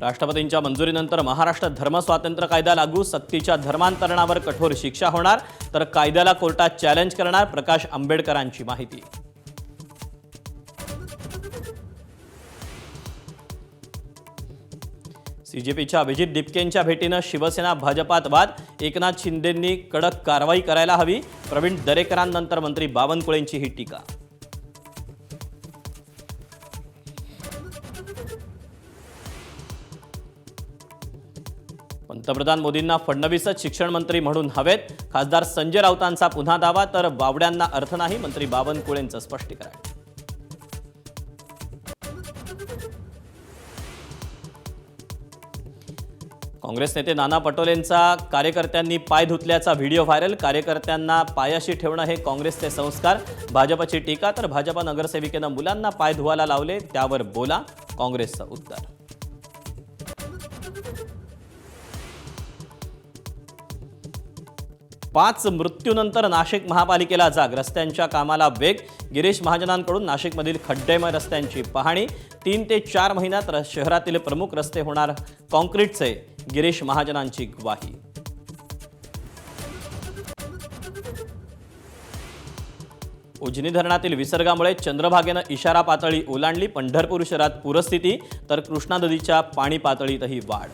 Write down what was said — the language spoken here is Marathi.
राष्ट्रपतींच्या मंजुरीनंतर महाराष्ट्र धर्मस्वातंत्र्य कायदा लागू, सक्तीच्या धर्मांतरणावर कठोर शिक्षा होणार, तर कायद्याला कोर्टात चॅलेंज करणार, प्रकाश आंबेडकरांची माहिती। सीजेपीच्या अभिजित दिपकेंच्या भेटीनं शिवसेना भाजपात वाद, एकनाथ शिंदेंनी कडक कारवाई करायला हवी, प्रवीण दरेकरांनंतर मंत्री बावनकुळेंची ही टीका। पंतप्रधान मोदींना फडणवीसच शिक्षण मंत्री म्हणून हवेत, खासदार संजय राऊतांचा पुन्हा दावा, तर बावड्यांना अर्थ नाही, मंत्री बावनकुळेंचं स्पष्टीकरण। काँग्रेस नेते नाना पटोलेंचा कार्यकर्त्यांनी पाय धुतल्याचा व्हिडिओ व्हायरल, कार्यकर्त्यांना पायाशी ठेवणं हे काँग्रेसचे संस्कार, भाजपची टीका, तर भाजप नगरसेविकेनं मुलांना पाय धुवायला लावले, त्यावर बोला, काँग्रेसचं उत्तर। पाच मृत्यूनंतर नाशिक महापालिकेला जाग, रस्त्यांच्या कामाला वेग, गिरीश महाजनांकडून नाशिकमधील खड्डेमय रस्त्यांची पाहणी, 3 ते 4 महिन्यात शहरातील प्रमुख रस्ते होणार काँक्रीटचे, गिरीश महाजनांची ग्वाही। उजनी धरणातील विसर्गामुळे चंद्रभागेनं इशारा पातळी ओलांडली, पंढरपूर शहरात पूरस्थिती, तर कृष्णा नदीच्या पाणी पातळीतही वाढ।